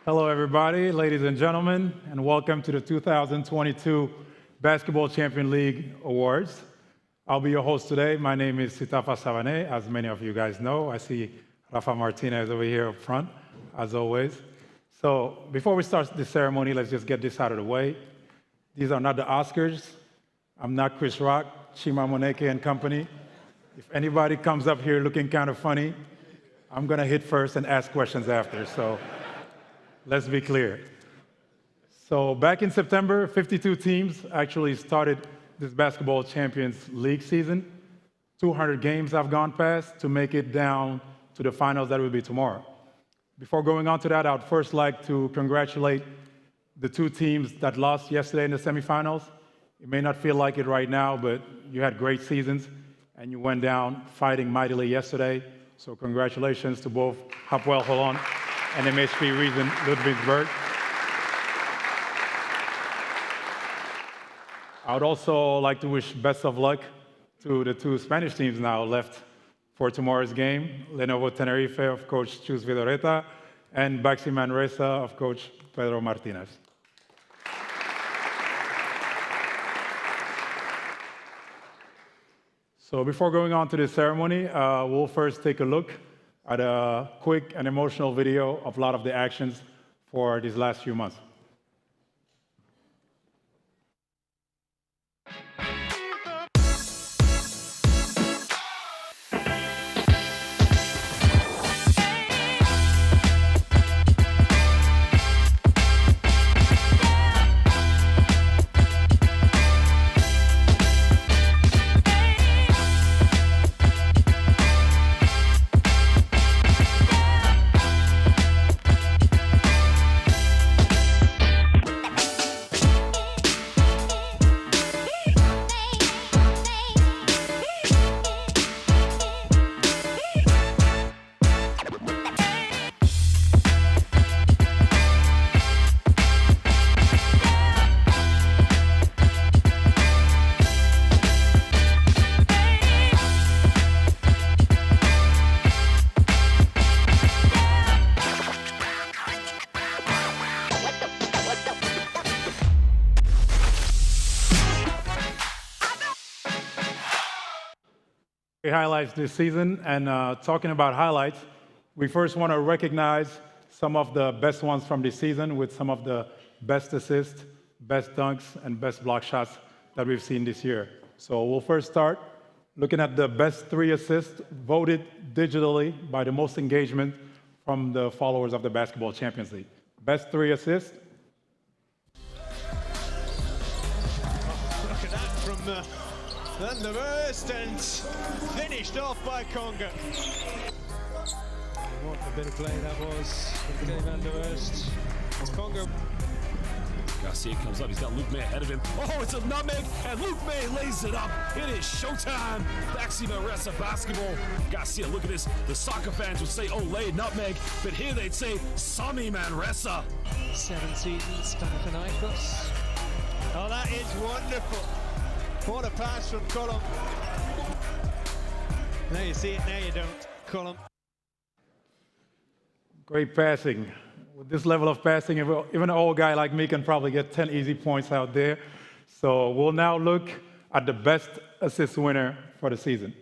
Hello, everybody, ladies and gentlemen, and welcome to the 2022 Basketball Champion League Awards. I'll be your host today. My name is Sitafa Savane, as many of you guys know. I see Rafa Martinez over here up front, as always. So before we start the ceremony, let's just get this out of the way. These are not the Oscars. I'm not Chris Rock, Chima Moneke and company. If anybody comes up here looking kind of funny, I'm gonna hit first and ask questions after, so let's be clear. So back in September, 52 teams actually started this Basketball Champions League season. 200 games have gone past to make it down to the finals that will be tomorrow. Before going on to that, I would first like to congratulate the two teams that lost yesterday in the semifinals. You may not feel like it right now, but you had great seasons, and you went down fighting mightily yesterday. So congratulations to both Hapoel Holon and MHP Riesen Ludwigsburg. I would also like to wish best of luck to the two Spanish teams now left for tomorrow's game, Lenovo Tenerife of Coach Chus Vidoreta and Baxi Manresa of Coach Pedro Martinez. So before going on to the ceremony, we'll first take a look at a quick and emotional video of a lot of the actions for these last few months. Highlights this season, and talking about highlights, we first want to recognize some of the best ones from this season with some of the best assists, best dunks, and best block shots that we've seen this year. So we'll first start looking at the best 3 assists voted digitally by the most engagement from the followers of the Basketball Champions League. Best 3 assists. Look at that from Van der Wurst, and finished off by Conga. What a bit of play that was from Dave Van der Wurst. It's Conga. Garcia comes up, he's got Luke May ahead of him. Oh, it's a nutmeg, and Luke May lays it up. It is showtime. Baxi Manresa basketball. Garcia, look at this. The soccer fans would say, oh, lay nutmeg, but here they'd say, Sami Manresa. 7 seasons, Panathinaikos. Oh, that is wonderful. What a pass from Colum. Now you see it, now you don't. Colum. Great passing. With this level of passing, even an old guy like me can probably get 10 easy points out there. So we'll now look at the best assist winner for the season.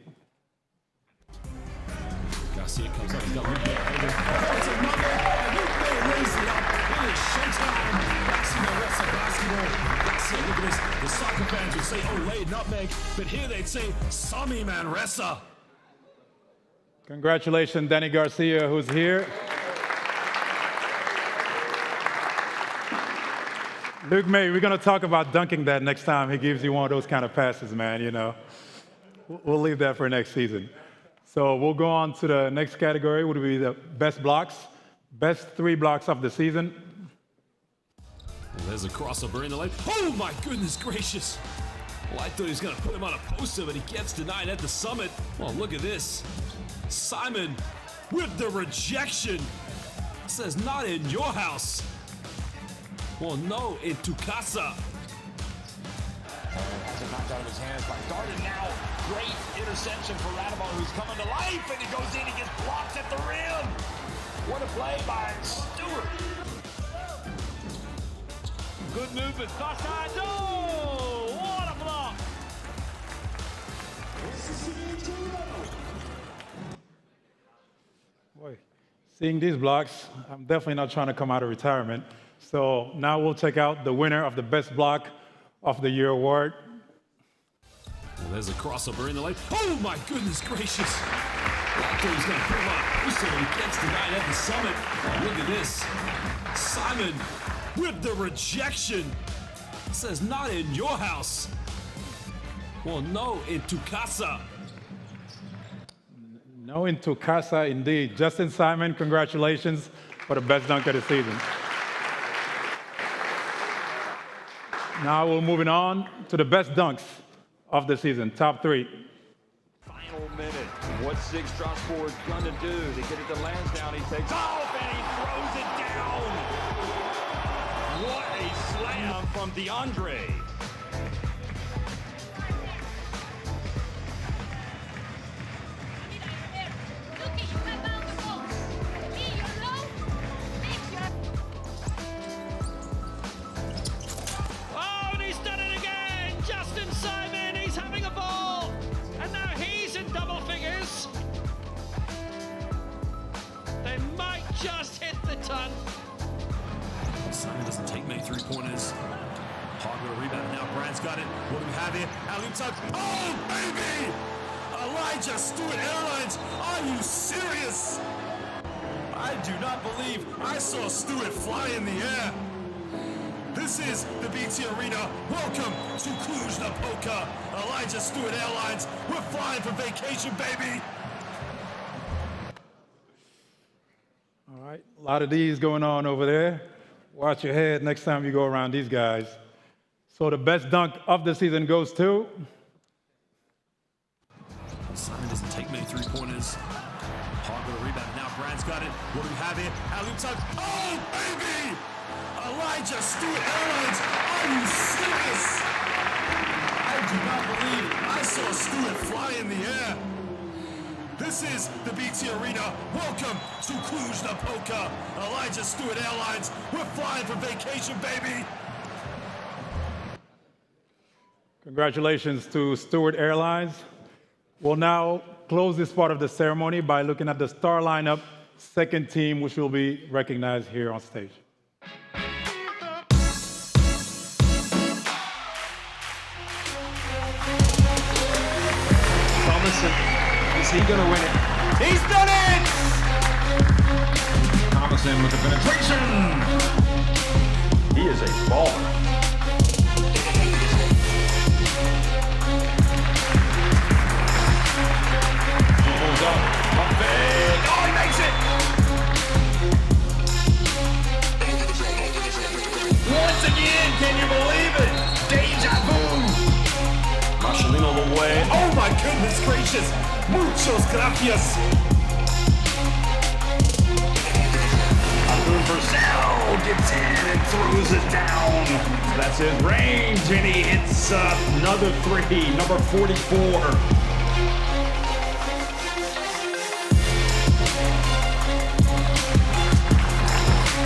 Garcia comes up, he's got Luke May ahead of him. Oh, it's a nutmeg, and Luke May lays it up. It is showtime. Baxi Manresa basketball. Garcia, look at this. The soccer fans would say, oh, lay nutmeg, but here they'd say, Sami Manresa. Congratulations, Danny Garcia, who's here. Luke May, we're going to talk about dunking that next time he gives you one of those kind of passes, man, you know. We'll leave that for next season. So we'll go on to the next category, would be the best blocks. Best 3 blocks of the season. Well, there's a crossover in the lane. Oh, my goodness gracious. Well, I thought he was going to put him on a poster, but he gets denied at the summit. Well, look at this. Simon with the rejection. Says, not in your house. Well, no, in tu casa. Has it knocked out of his hands by Darden now. Great interception for Radamar, who's coming to life, and he goes in, he gets blocked at the rim. What a play by Stewart. Good movement. Offside. Oh, what a block. Boy, seeing these blocks, I'm definitely not trying to come out of retirement. So now we'll check out the winner of the Best Block of the Year award. Well, there's a crossover in the lane. Oh my goodness gracious! I thought he was going to put him on a poster, and he gets denied at the summit. Oh, look at this. Simon with the rejection. Says, not in your house. Well, no, in tu casa. No, in tu casa, indeed. Justin Simon, congratulations for the best dunk of the season. Now we're moving on to the best dunks of the season, top three. Final minute. What's Zig Strasbourg going to do? They get it to Lansdowne. He takes off and he throws it down. What a slam from DeAndre. Oh, and he's done it again! Justin Simon, he's having a ball! And now he's in double figures. They might just hit the ton. Simon doesn't take many three-pointers. Hogler rebound now. Bryant's got it. What do we have here? Alley touch. Oh, baby! Elijah Stewart Airlines. Are you serious? I do not believe I saw Stewart fly in the air. This is the BT Arena. Welcome to Cluj-Napoca. Elijah Stewart Airlines. We're flying for vacation, baby. All right, a lot of these going on over there. Watch your head next time you go around these guys. So the best dunk of the season goes to... Simon doesn't take many three-pointers. Hogler rebound now. Bryant's got it. What do we have here? Alley touch. Oh, baby! Elijah Stewart Airlines. Are you serious? I do not believe I saw Stewart fly in the air. This is the BT Arena. Welcome to Cluj-Napoca. Elijah Stewart Airlines. We're flying for vacation, baby. Congratulations to Stewart Airlines. We'll now close this part of the ceremony by looking at the star lineup, second team, which will be recognized here on stage. Thomason, is he going to win it? He's done it! Thomason with the penetration. He is a baller. Pulls up, pump fake. Oh, he makes it! Once again, can you believe it? Deja vu. Marcelino the way. Oh my goodness gracious! Muchos gracias! Abdul Purcell gets in and throws it down. That's his range, and he hits another three, number 44.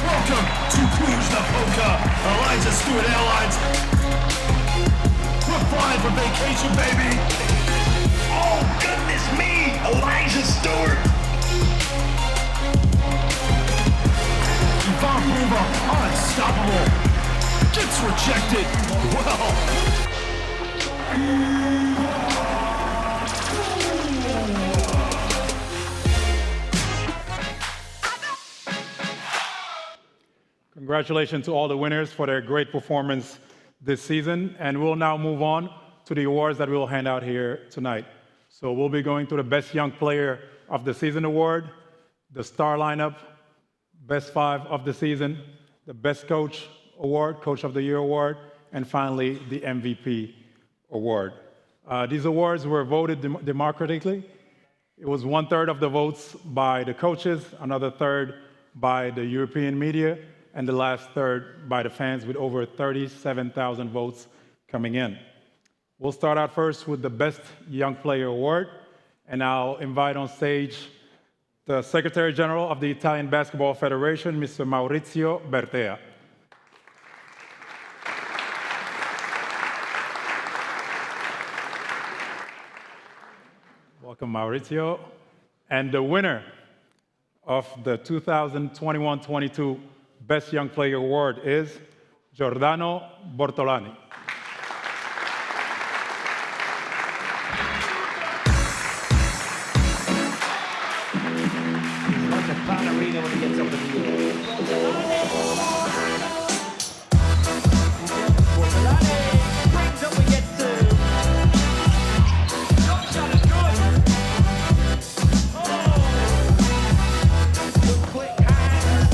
Welcome to Cluj-Napoca, Elijah Stewart Airlines. We're flying for vacation, baby. Oh, goodness me, Elijah Stewart. Ivan Buma, unstoppable. Gets rejected. Well. Congratulations to all the winners for their great performance this season. And we'll now move on to the awards that we'll hand out here tonight. So we'll be going to the Best Young Player of the Season award, the star lineup, Best Five of the Season, the Best Coach award, Coach of the Year award, and finally the MVP award. These awards were voted democratically. It was 1/3 of the votes by the coaches, another third by the European media, and the last third by the fans, with over 37,000 votes coming in. We'll start out first with the Best Young Player Award, and I'll invite on stage the Secretary General of the Italian Basketball Federation, Mr. Maurizio Bertea. Welcome, Maurizio. And the winner of the 2021-22 Best Young Player Award is Giordano Bortolani. Like a ballerina when he gets up in the air. Brings up and gets two. Shot is good. Good quick hands.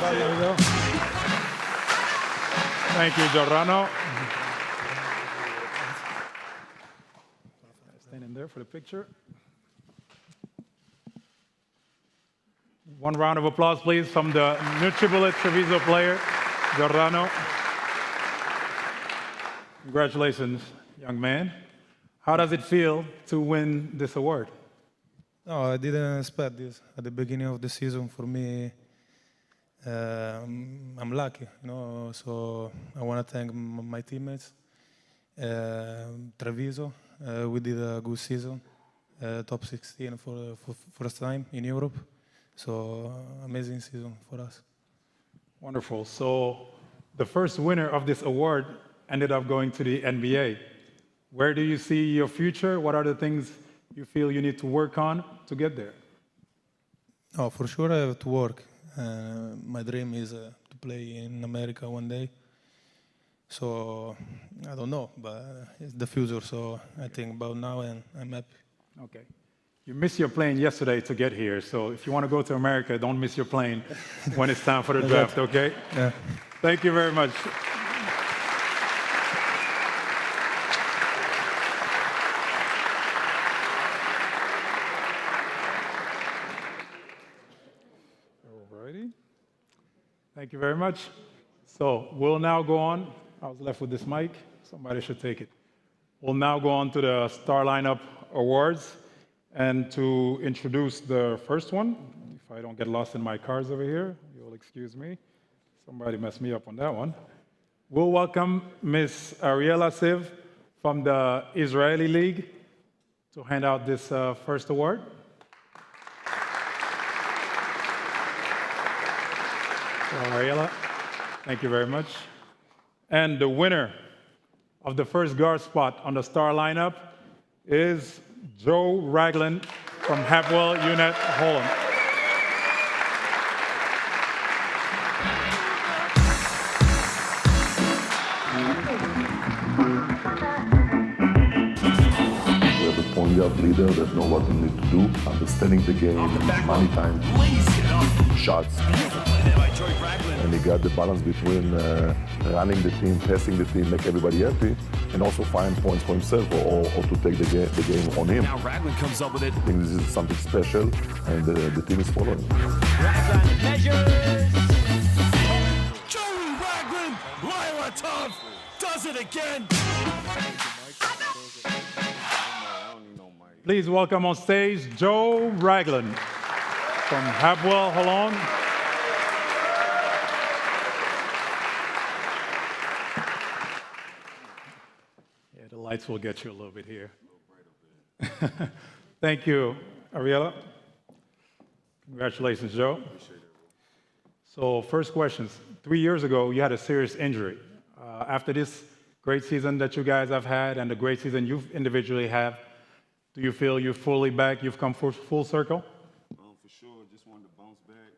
There we go. Thank you, Giordano. Standing there for the picture. One round of applause, please, from the NutriBullet Treviso player, Giordano. Congratulations, young man. How does it feel to win this award? No, I didn't expect this at the beginning of the season. For me, I'm lucky, So I want to thank my teammates, Treviso. We did a good season, top 16 for first time in Europe. So amazing season for us. Wonderful. So the first winner of this award ended up going to the NBA. Where do you see your future? What are the things you feel you need to work on to get there? Oh, for sure I have to work. My dream is to play in America one day. So I don't know, but it's the future. So I think about now and I'm happy. Okay. You missed your plane yesterday to get here, so if you want to go to America, don't miss your plane when it's time for the draft, okay? Yeah. Thank you very much. Alrighty. Thank you very much. So we'll now go on. I was left with this mic. Somebody should take it. We'll now go on to the Star Lineup Awards. And to introduce the first one, if I don't get lost in my cards over here, you'll excuse me. Somebody messed me up on that one. We'll welcome Ms. Ariela Siv from the Israeli League to hand out this first award. So, Ariela, thank you very much. And the winner of the first guard spot on the Star Lineup is Joe Ragland from Hapwell Unet Holland. We have a point guard leader that knows what we need to do, understanding the game, money time, shots. And he got the balance between running the team, passing the team, make everybody happy, and also find points for himself or to take the game on him. Now Ragland comes up with it. I think this is something special, and the team is following. Ragland measures. Joey Ragland, Lila Tough, does it again. Please welcome on stage Joe Ragland from Hapwell Holland. Yeah, the lights will get you a little bit here. Thank you, Ariela. Congratulations, Joe. So first questions. 3 years ago, you had a serious injury. After this great season that you guys have had and the great season you individually have, do you feel you're fully back? You've come full circle? For sure. Just wanted to bounce back,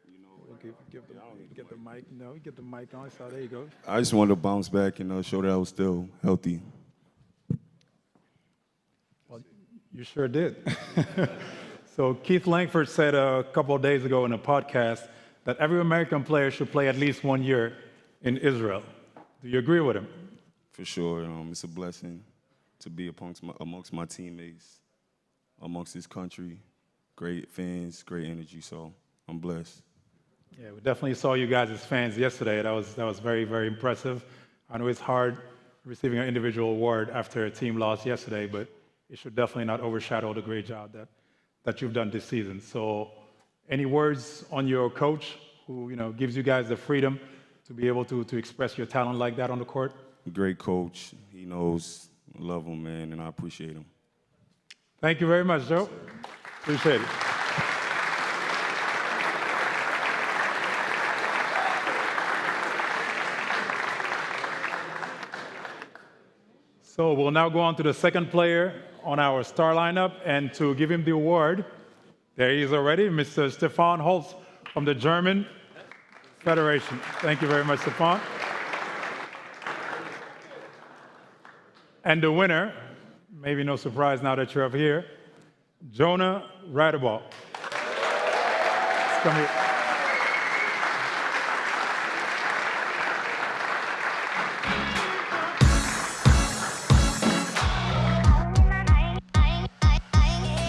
Get the mic. No, get the mic on. So there you go. I just wanted to bounce back, show that I was still healthy. Well, you sure did. So Keith Langford said a couple of days ago in a podcast that every American player should play at least 1 year in Israel. Do you agree with him? For sure. It's a blessing to be amongst my teammates, amongst this country. Great fans, great energy, so I'm blessed. Yeah, we definitely saw you guys as fans yesterday. That was very, very impressive. I know it's hard receiving an individual award after a team lost yesterday, but it should definitely not overshadow the great job that that you've done this season. So any words on your coach who, gives you guys the freedom to be able to express your talent like that on the court? Great coach. He knows, I love him, man, and I appreciate him. Thank you very much, Joe. Appreciate it. So we'll now go on to the second player on our star lineup, and to give him the award, there he is already, Mr. Stefan Holz from the German Federation. Thank you very much, Stefan. And the winner, maybe no surprise now that you're up here, Jonah Radebal. Come here.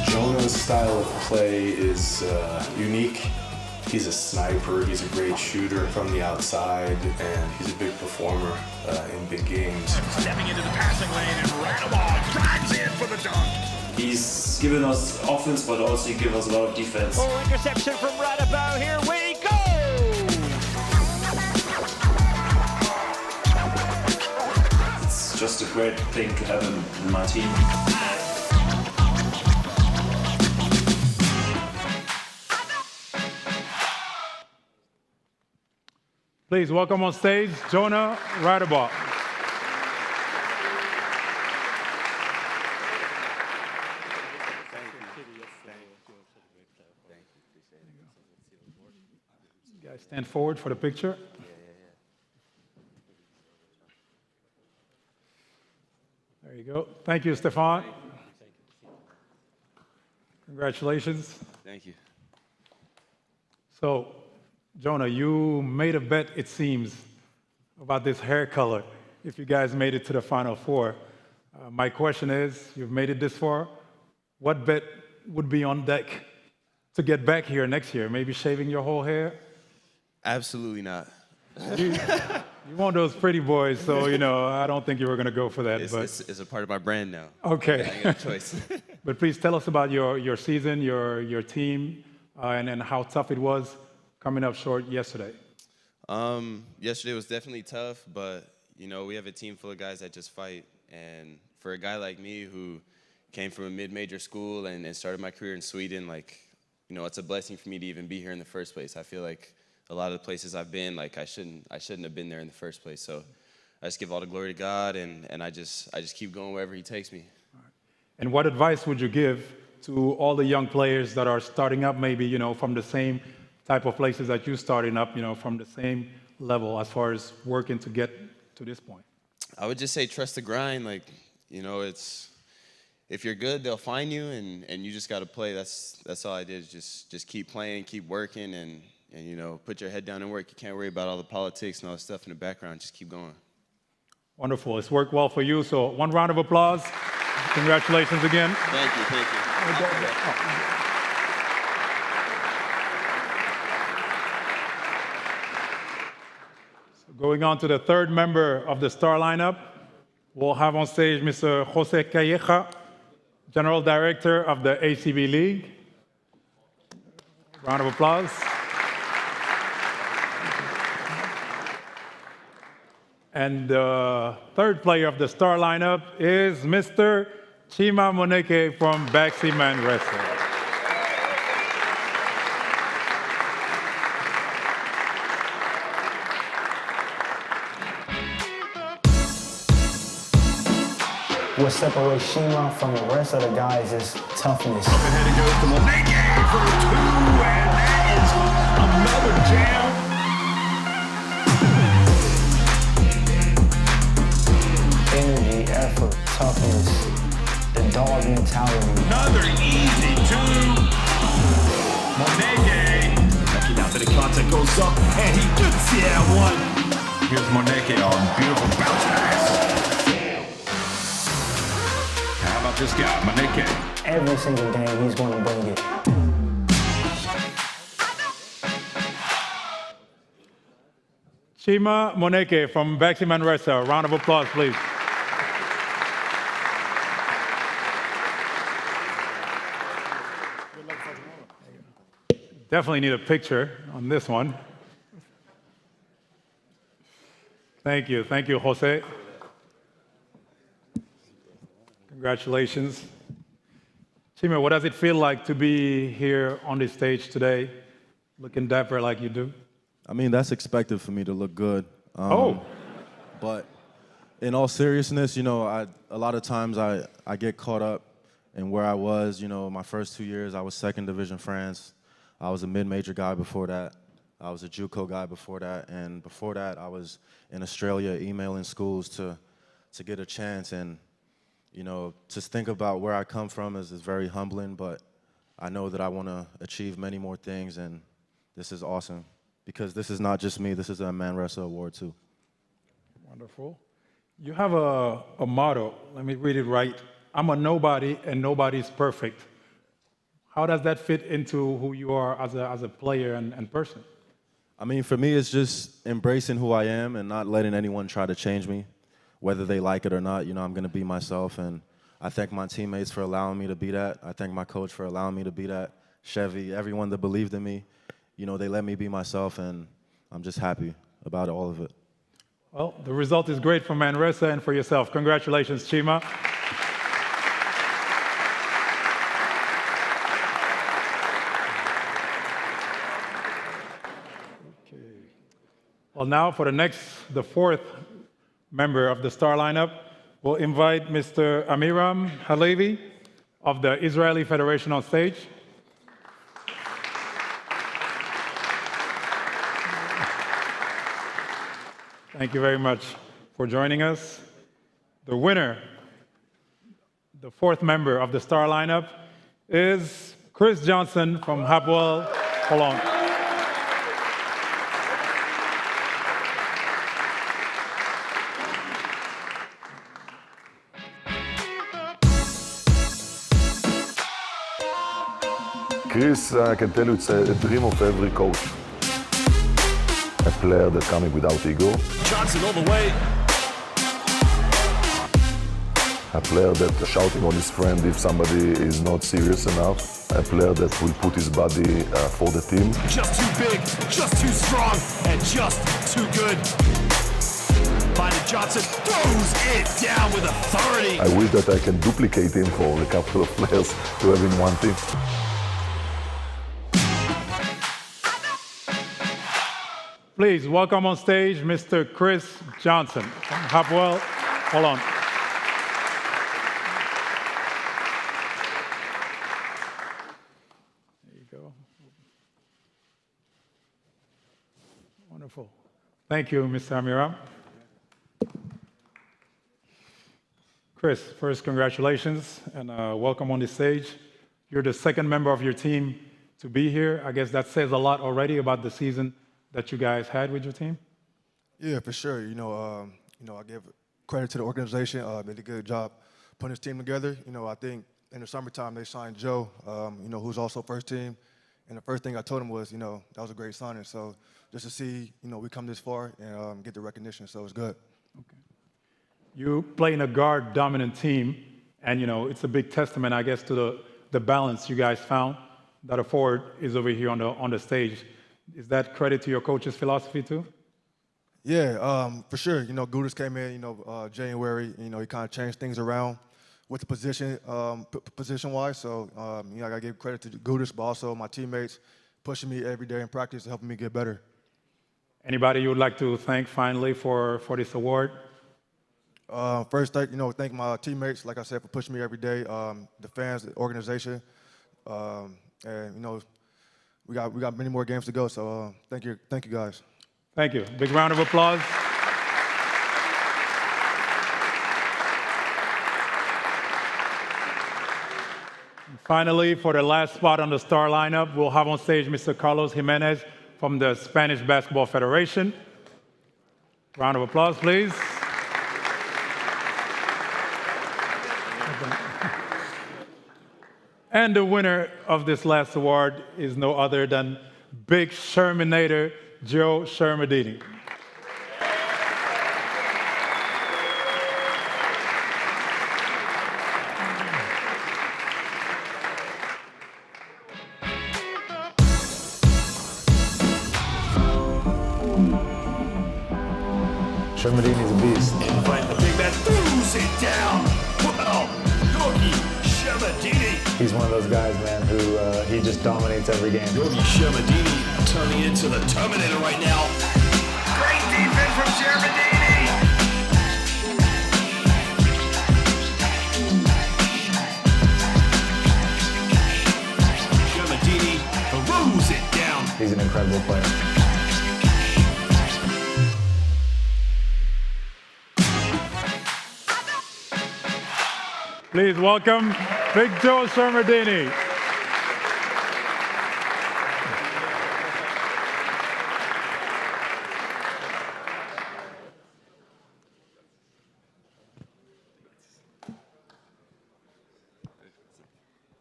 Jonah's style of play is unique. He's a sniper, he's a great shooter from the outside, and he's a big performer in big games. Stepping into the passing lane, and Radebal drives in for the dunk. He's given us offense, but also he gives us a lot of defense. Oh, interception from Radebal. Here we go! It's just a great thing to have him in my team. Please welcome on stage, Jonah Radebal. You guys stand forward for the picture. There you go. Thank you, Stefan. Congratulations. Thank you. So, Jonah, you made a bet, it seems, about this hair color, if you guys made it to the Final Four. My question is, you've made it this far, what bet would be on deck to get back here next year? Maybe shaving your whole hair? Absolutely not. You want those pretty boys, so, I don't think you were going to go for that. It's a part of my brand now. Okay. I got a choice. But please tell us about your season, your team, and how tough it was coming up short yesterday. Yesterday was definitely tough, but we have a team full of guys that just fight. And for a guy like me who came from a mid-major school and started my career in Sweden, it's a blessing for me to even be here in the first place. I feel like a lot of the places I've been, I shouldn't have been there in the first place. So I just give all the glory to God, and I just keep going wherever He takes me. And what advice would you give to all the young players that are starting up, maybe from the same type of places that you're starting up, from the same level as far as working to get to this point? I would just say trust the grind. It's if you're good, they'll find you, and you just got to play. That's all I did. Is just keep playing, keep working, and put your head down and work. You can't worry about all the politics and all the stuff in the background. Just keep going. Wonderful. It's worked well for you. So one round of applause. Congratulations again. Thank you. Going on to the third member of the star lineup, we'll have on stage Mr. Jose Calleja, General Director of the ACB League. Round of applause. And the third player of the star lineup is Mr. Chima Moneke from Baxi Manresa. What separates Shima from the rest of the guys is toughness. Up ahead it goes to Moneke for two, and that is another jam. Energy, effort, toughness, the dog mentality. Another easy two. Moneke. Lucky now, bit of contact goes up, and he couldn't see that one. Here's Moneke on beautiful bounce pass. How about this guy, Moneke? Every single game, he's going to bring it. Chima Moneke from Baxi Manresa. Round of applause, please. Definitely need a picture on this one. Thank you, Jose. Congratulations. Chima, what does it feel like to be here on this stage today, looking dapper like you do? I mean, that's expected for me to look good. But in all seriousness, you know, a lot of times I get caught up in where I was. You know, my first 2 years, I was second division France. I was a mid-major guy before that. I was a JUCO guy before that. And before that, I was in Australia emailing schools to get a chance. And, you know, just think about where I come from is very humbling, but I know that I want to achieve many more things, and this is awesome because this is not just me. This is a Manresa Award, too. Wonderful. You have a motto. Let me read it right. I'm a nobody, and nobody's perfect. How does that fit into who you are as a player and person? I mean, for me, it's just embracing who I am and not letting anyone try to change me, whether they like it or not. You know, I'm going to be myself, and I thank my teammates for allowing me to be that. I thank my coach for allowing me to be that. Chevy, everyone that believed in me, you know, they let me be myself, and I'm just happy about all of it. Well, the result is great for Manresa and for yourself. Congratulations, Chima. Well, now for the fourth member of the star lineup, we'll invite Mr. Amiram Halevi of the Israeli Federation on stage. Thank you very much for joining us. The winner, the fourth member of the star lineup, is Chris Johnson from Hapoel Holon. Chris, I can tell you it's a dream of every coach. A player that's coming without ego. Johnson all the way. A player that's shouting on his friend if somebody is not serious enough. A player that will put his body for the team. Just too big, just too strong, and just too good. Finding Johnson, throws it down with authority. I wish that I can duplicate him for a couple of players to have in one team. Please welcome on stage Mr. Chris Johnson from Hapoel Holon. There you go. Wonderful. Thank you, Mr. Amiram. Chris, first, congratulations and welcome on the stage. You're the second member of your team to be here. I guess that says a lot already about the season that you guys had with your team? Yeah, for sure. I give credit to the organization. They did a good job putting this team together. I think in the summertime they signed Joe, who's also first team. And the first thing I told him was, that was a great signing. So just to see, we come this far and get the recognition, so it's good. Okay. You play in a guard-dominant team, and it's a big testament, I guess, to the balance you guys found. That a forward is over here on the stage. Is that credit to your coach's philosophy too? Yeah, for sure. Gudis came in, January. He kind of changed things around with the position-wise. So, I got to give credit to Gudis, but also my teammates pushing me every day in practice and helping me get better. Anybody you would like to thank finally for this award? First, thank my teammates, like I said, for pushing me every day. The fans, the organization, and we got many more games to go, so thank you guys. Thank you. Big round of applause. And finally, for the last spot on the star lineup, we'll have on stage Mr. Carlos Jimenez from the Spanish Basketball Federation. Round of applause, please. And the winner of this last award is no other than Big Shermanator Joe Shermadini. Shermadini's a beast. Invite the big man, throws it down. Well, Yorkie Shermadini. He's one of those guys, man, who he just dominates every game. Yorkie Shermadini turning into the Terminator right now. Great defense from Shermadini. Shermadini throws it down. He's an incredible player. Please welcome Big Joe Shermadini.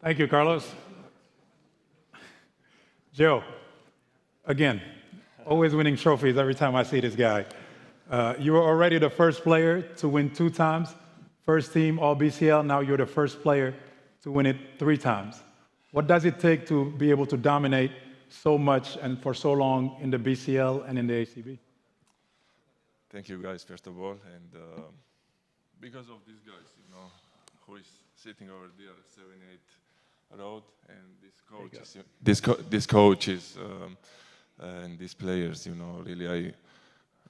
Thank you, Carlos. Joe, again, always winning trophies every time I see this guy. You were already the first player to win 2 times, first team All-BCL. Now you're the first player to win it 3 times. What does it take to be able to dominate so much and for so long in the BCL and in the ACB? Thank you, guys, first of all. And because of these guys, you know, who is sitting over there, 7-8 road, and this coach is, and these players, you know, really,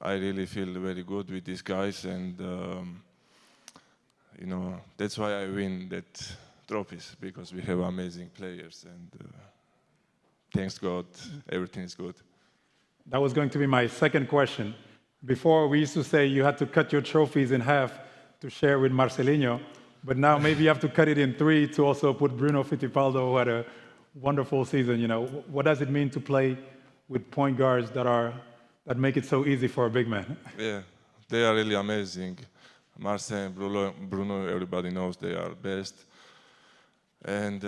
I really feel very good with these guys, and you know, that's why I win that trophies, because we have amazing players, and thanks God, everything is good. That was going to be my second question. Before, we used to say you had to cut your trophies in half to share with Marcelinho, but now maybe you have to cut it in 3 to also put Bruno Fittipaldo, who had a wonderful season. You know, what does it mean to play with point guards that make it so easy for a big man? Yeah, they are really amazing. Marcel and Bruno, everybody knows they are best. And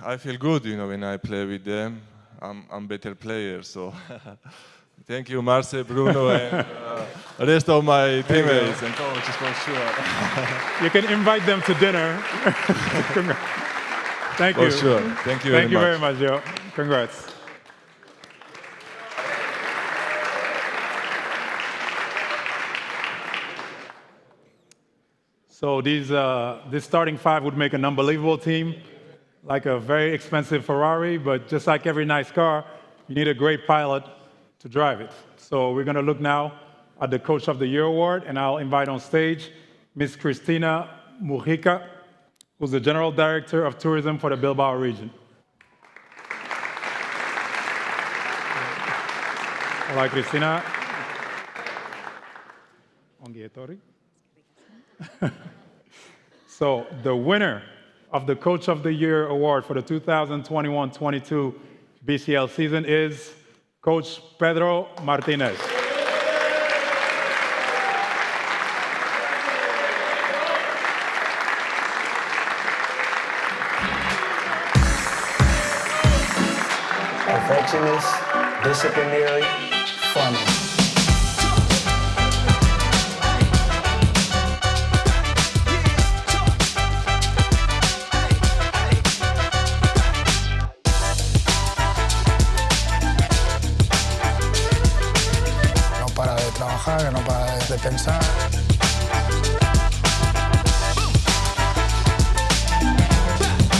I feel good, you know, when I play with them. I'm better player, so thank you, Marcel, Bruno, and the rest of my teammates and coaches for sure. You can invite them to dinner. Thank you. For sure. Thank you very much. Thank you very much, Joe. Congrats. So this starting 5 would make an unbelievable team, like a very expensive Ferrari, but just like every nice car, you need a great pilot to drive it. So we're going to look now at the Coach of the Year award, and I'll invite on stage Ms. Cristina Mujica, who's the General Director of Tourism for the Bilbao region. Hola, Cristina. So the winner of the Coach of the Year award for the 2021-22 BCL season is Coach Pedro Martinez. Perfectionist, disciplinary, funny. Que no para de pensar.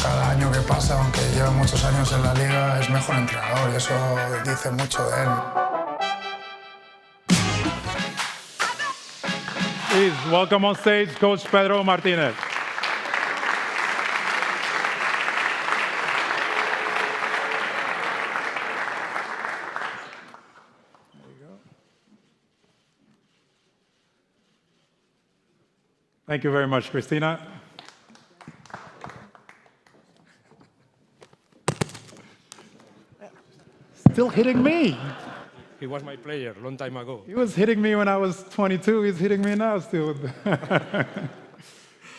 Cada año que pasa, aunque lleva muchos años en la liga, es mejor entrenador y eso dice mucho de él. Please welcome on stage Coach Pedro Martinez. Thank you very much, Cristina. Still hitting me. He was my player long time ago. He was hitting me when I was 22. He's hitting me now still.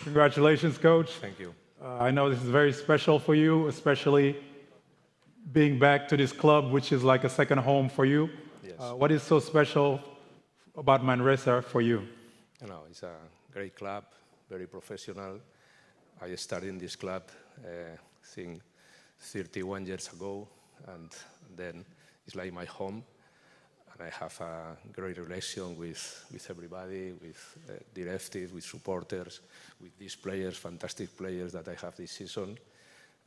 Congratulations, Coach. Thank you. I know this is very special for you, especially being back to this club, which is like a second home for you. Yes. What is so special about Manresa for you? You know, it's a great club, very professional. I started in this club, I think, 31 years ago, and then it's like my home. and I have a great relation with everybody, with directives, with supporters, with these players, fantastic players that I have this season,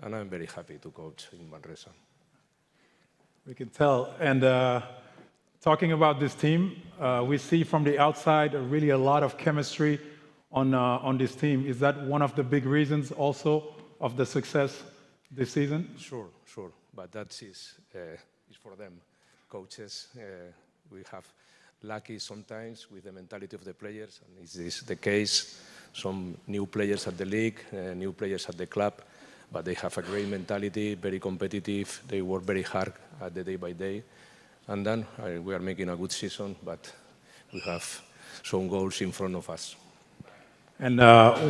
and I'm very happy to coach in Manresa. We can tell. And talking about this team, we see from the outside really a lot of chemistry on this team. Is that one of the big reasons also of the success this season? Sure. But that is for them. Coaches, we have lucky sometimes with the mentality of the players, and this is the case. Some new players at the league, new players at the club, but they have a great mentality, very competitive. They work very hard at the day by day. And then we are making a good season, but we have some goals in front of us. And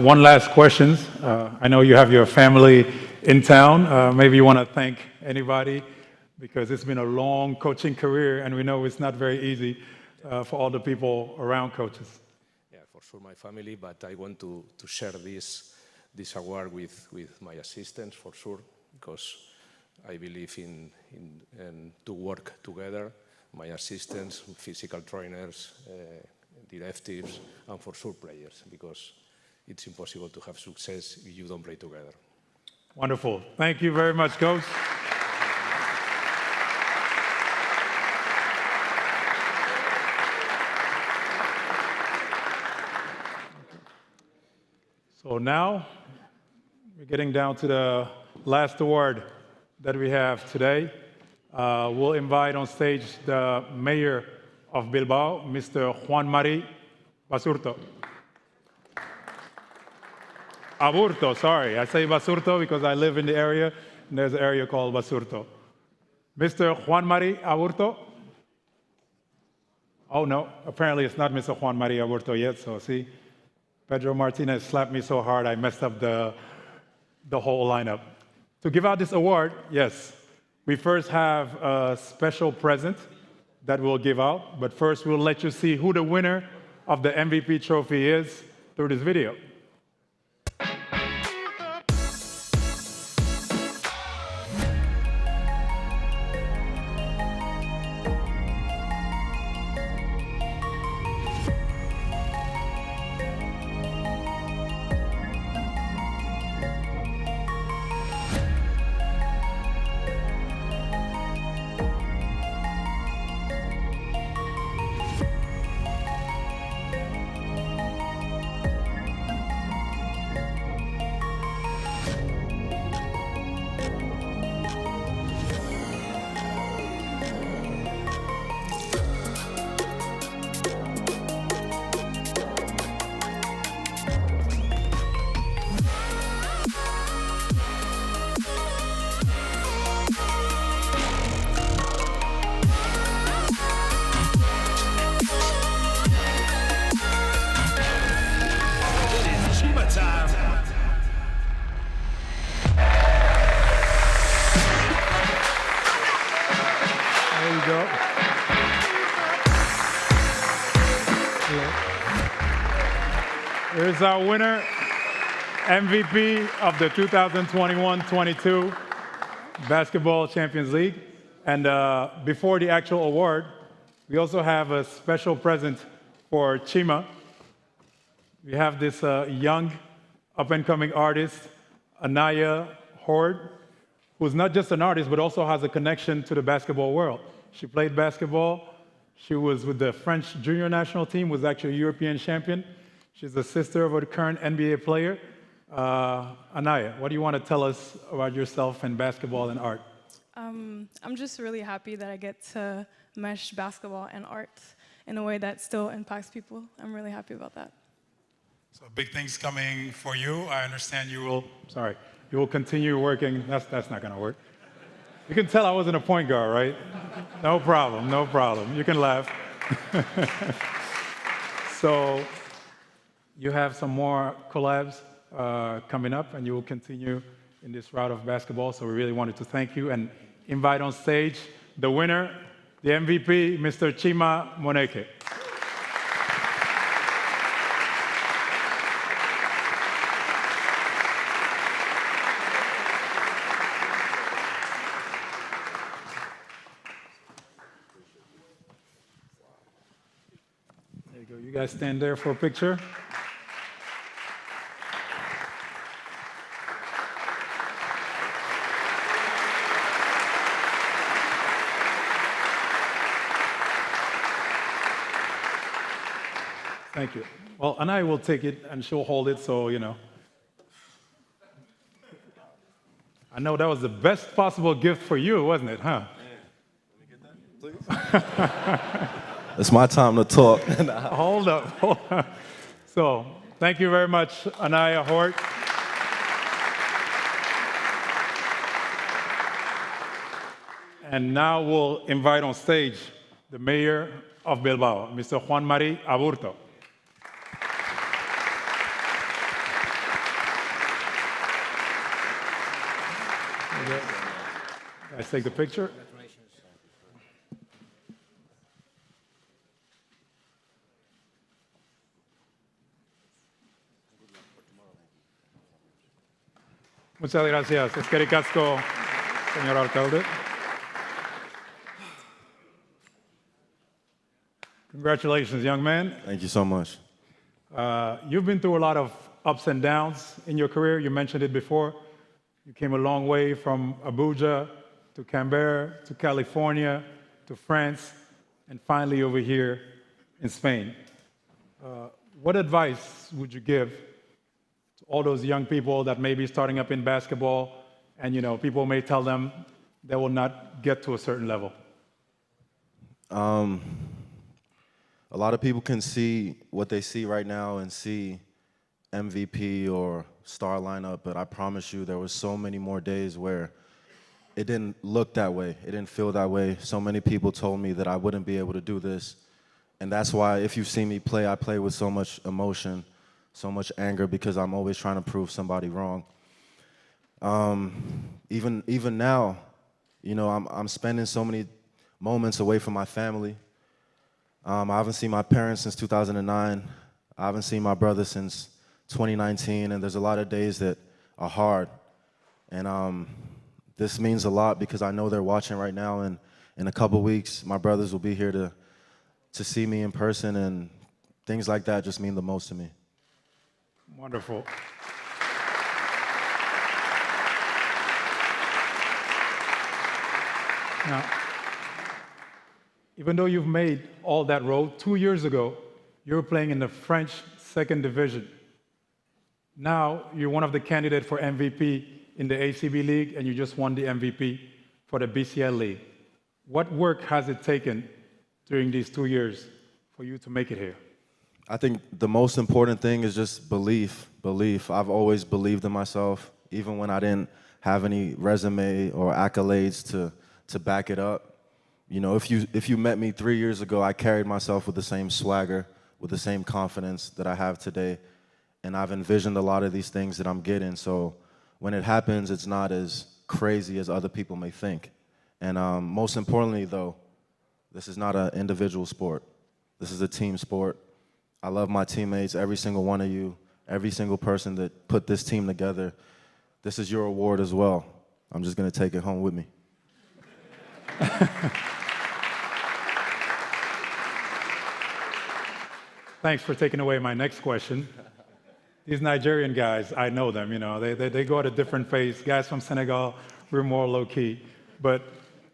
one last question. I know you have your family in town. Maybe you want to thank anybody, because it's been a long coaching career, and we know it's not very easy for all the people around coaches. Yeah, for sure my family, but I want to share this award with my assistants, for sure, because I believe in to work together, my assistants, physical trainers, directives, and for sure players, because it's impossible to have success if you don't play together. Wonderful. Thank you very much, Coach. So now we're getting down to the last award that we have today. We'll invite on stage the mayor of Bilbao, Mr. Juan Mari Basurto. Aburto, sorry. I say Basurto because I live in the area, and there's an area called Basurto. Mr. Juan Mari Aburto. Oh, no, apparently it's not Mr. Juan Mari Aburto yet, so see, Pedro Martinez slapped me so hard I messed up the whole lineup. To give out this award, yes, we first have a special present that we'll give out, but first we'll let you see who the winner of the MVP trophy is through this video. Here's our winner, MVP of the 2021-22 Basketball Champions League. And before the actual award, we also have a special present for Chima. We have this young, up-and-coming artist, Anaya Horde, who's not just an artist, but also has a connection to the basketball world. She played basketball. She was with the French junior national team, was actually a European champion. She's the sister of a current NBA player. Anaya, what do you want to tell us about yourself and basketball and art? I'm just really happy that I get to mesh basketball and art in a way that still impacts people. I'm really happy about that. So big things coming for you. I understand you will continue working. That's not going to work. You can tell I wasn't a point guard, right? No problem, no problem. You can laugh. So you have some more collabs coming up, and you will continue in this route of basketball. So we really wanted to thank you and invite on stage the winner, the MVP, Mr. Chima Moneke. guys stand there for a picture. Thank you. Well, Anaya will take it and she'll hold it, so, you know. I know that was the best possible gift for you, wasn't it, huh? It's my time to talk. Hold up. So, thank you very much, Anaya Hort. And now we'll invite on stage the mayor of Bilbao, Mr. Juan Mari Aburto. Guys, take the picture. Muchas gracias. Eskerrik asko, señor alcalde. Congratulations, young man. Thank you so much. You've been through a lot of ups and downs in your career. You mentioned it before. You came a long way from Abuja to Canberra to California to France and finally over here in Spain. What advice would you give to all those young people that may be starting up in basketball and, you know, people may tell them they will not get to a certain level? A lot of people can see what they see right now and see MVP or star lineup, but I promise you there was so many more days where it didn't look that way. It didn't feel that way. So many people told me that I wouldn't be able to do this. And that's why if you see me play, I play with so much emotion, so much anger, because I'm always trying to prove somebody wrong. Even now, you know, I'm spending so many moments away from my family. I haven't seen my parents since 2009. I haven't seen my brother since 2019, and there's a lot of days that are hard. And this means a lot because I know they're watching right now, and in a couple weeks, my brothers will be here to see me in person, and things like that just mean the most to me. Wonderful. Now, even though you've made all that road, 2 years ago, you were playing in the French second division. Now, you're one of the candidates for MVP in the ACB League, and you just won the MVP for the BCL League. What work has it taken during these 2 years for you to make it here? I think the most important thing is just belief. I've always believed in myself, even when I didn't have any resume or accolades to back it up. You know, if you met me 3 years ago, I carried myself with the same swagger, with the same confidence that I have today. And I've envisioned a lot of these things that I'm getting. So when it happens, it's not as crazy as other people may think. And most importantly, though, this is not an individual sport. This is a team sport. I love my teammates, every single one of you, every single person that put this team together. This is your award as well. I'm just going to take it home with me. Thanks for taking away my next question. These Nigerian guys, I know them, you know, they go at a different pace. Guys from Senegal, we're more low-key. But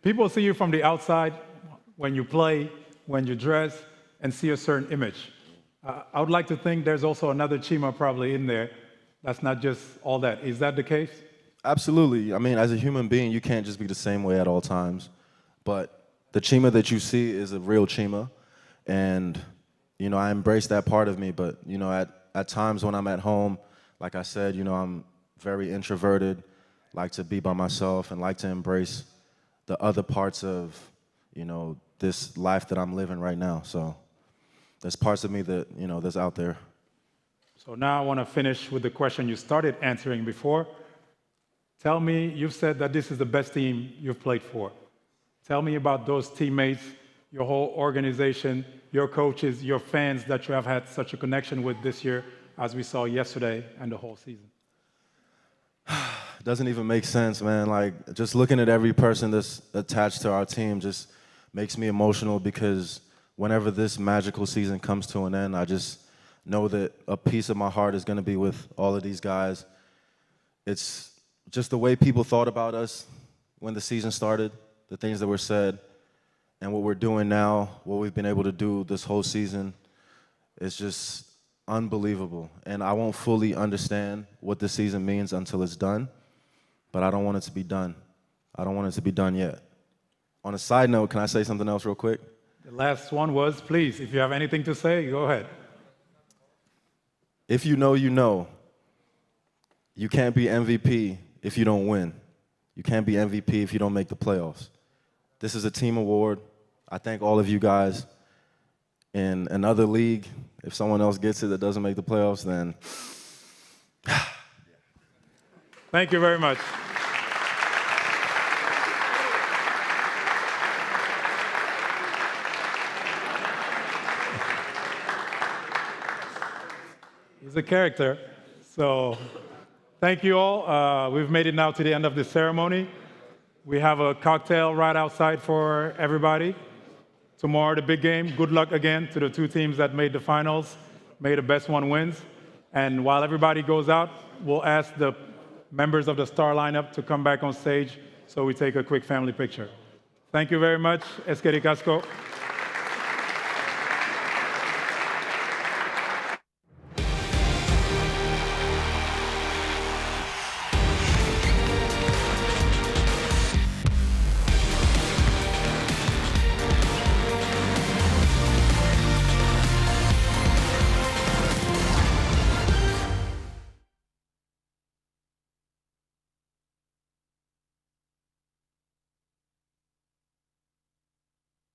people see you from the outside when you play, when you dress, and see a certain image. I would like to think there's also another Chima probably in there. That's not just all that. Is that the case? Absolutely. I mean, as a human being, you can't just be the same way at all times. But the Chima that you see is a real Chima. And, you know, I embrace that part of me. But, you know, at times when I'm at home, like I said, you know, I'm very introverted, like to be by myself and like to embrace the other parts of, you know, this life that I'm living right now. So there's parts of me that, you know, that's out there. So now I want to finish with the question you started answering before. Tell me, you've said that this is the best team you've played for. Tell me about those teammates, your whole organization, your coaches, your fans that you have had such a connection with this year, as we saw yesterday and the whole season. It doesn't even make sense, man. Like, just looking at every person that's attached to our team just makes me emotional because whenever this magical season comes to an end, I just know that a piece of my heart is going to be with all of these guys. It's just the way people thought about us when the season started, the things that were said, and what we're doing now, what we've been able to do this whole season, is just unbelievable. And I won't fully understand what this season means until it's done, but I don't want it to be done. I don't want it to be done yet. On a side note, can I say something else real quick? The last one was, please, if you have anything to say, go ahead. If you know, you know. You can't be MVP if you don't win. You can't be MVP if you don't make the playoffs. This is a team award. I thank all of you guys. In another league, if someone else gets it that doesn't make the playoffs, then... Thank you very much. He's a character. So thank you all. We've made it now to the end of the ceremony. We have a cocktail right outside for everybody. Tomorrow, the big game. Good luck again to the two teams that made the finals. May the best one wins. And while everybody goes out, we'll ask the members of the star lineup to come back on stage so we take a quick family picture. Thank you very much. Esquericasco.